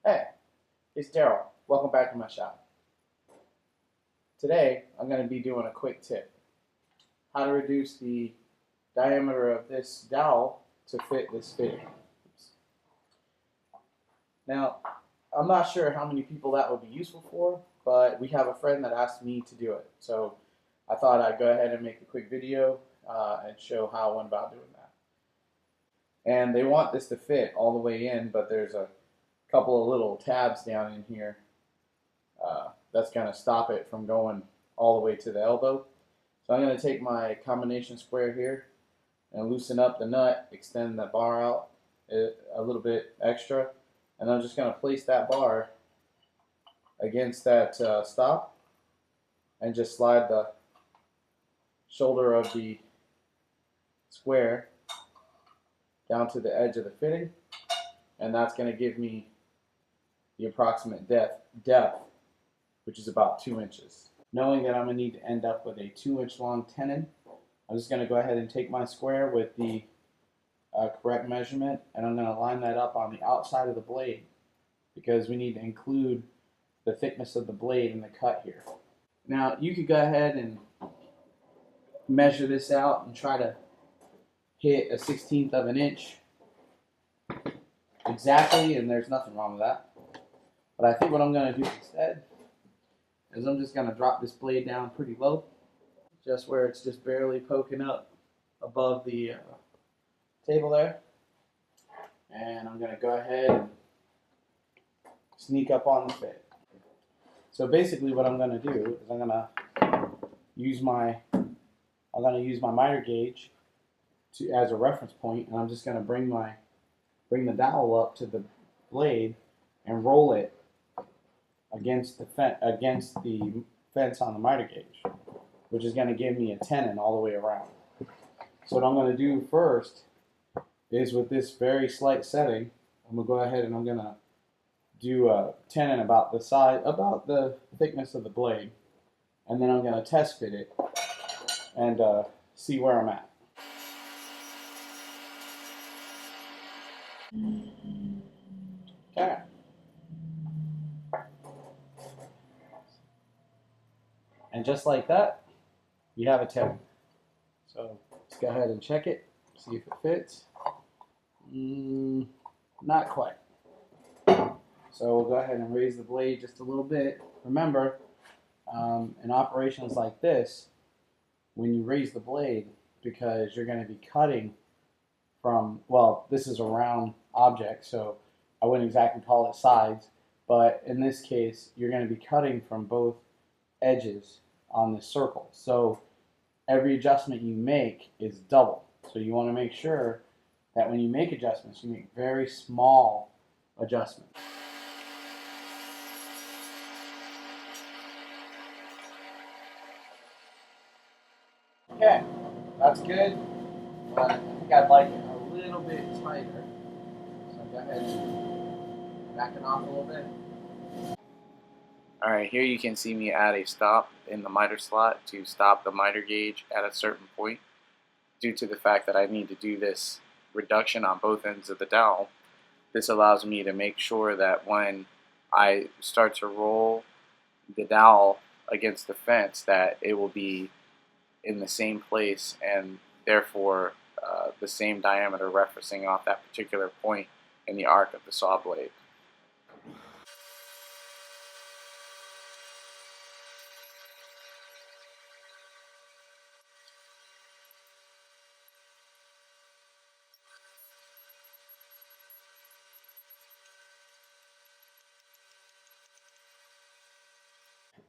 Hey, it's Daryl. Welcome back to my shop. Today, I'm going to be doing a quick tip. How to reduce the diameter of this dowel to fit this fitting. Oops. Now, I'm not sure how many people that would be useful for, but we have a friend that asked me to do it. So I thought I'd go ahead and make a quick video and show how I went about doing that. And they want this to fit all the way in, but there's a couple of little tabs down in here that's going to stop it from going all the way to the elbow. So I'm going to take my combination square here and loosen up the nut, extend the bar out a little bit extra, and I'm just going to place that bar against that stop and just slide the shoulder of the square down to the edge of the fitting, and that's going to give me the approximate depth, which is about 2 inches. Knowing that I'm going to need to end up with a 2-inch long tenon, I'm just going to go ahead and take my square with the correct measurement, and I'm going to line that up on the outside of the blade because we need to include the thickness of the blade in the cut here. Now you could go ahead and measure this out and try to hit a 1/16 of an inch exactly, and there's nothing wrong with that. But I think what I'm going to do instead is I'm just going to drop this blade down pretty low, just where it's just barely poking up above the table there. And I'm going to go ahead and sneak up on the fit. So basically what I'm going to do is I'm going to use my miter gauge as a reference point, and I'm just going to bring the dowel up to the blade and roll it against the fence on the miter gauge, which is going to give me a tenon all the way around. So what I'm going to do first is, with this very slight setting, I'm going to go ahead and I'm going to do a tenon about the thickness of the blade, and then I'm going to test fit it and see where I'm at. Okay. And just like that, you have a tenon. So let's go ahead and check it, see if it fits. Not quite. So we'll go ahead and raise the blade just a little bit. Remember, in operations like this, when you raise the blade, because you're going to be cutting from, well, this is a round object, so I wouldn't exactly call it sides, but in this case, you're going to be cutting from both edges on this circle. So every adjustment you make is double. So you want to make sure that when you make adjustments, you make very small adjustments. Okay, that's good, but I think I'd like it a little bit tighter. So go ahead and back it off a little bit. Alright, here you can see me add a stop in the miter slot to stop the miter gauge at a certain point. Due to the fact that I need to do this reduction on both ends of the dowel, this allows me to make sure that when I start to roll the dowel against the fence, that it will be in the same place and therefore the same diameter referencing off that particular point in the arc of the saw blade.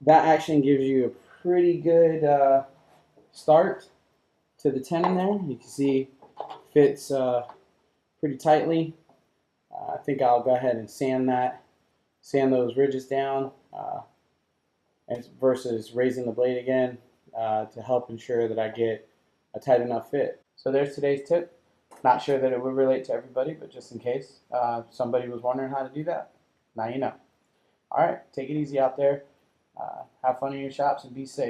That action gives you a pretty good start to the tenon there. You can see fits pretty tightly. I think I'll go ahead and sand those ridges down versus raising the blade again to help ensure that I get a tight enough fit. So there's today's tip. Not sure that it would relate to everybody, but just in case somebody was wondering how to do that, now you know. All right, take it easy out there. Have fun in your shops and be safe.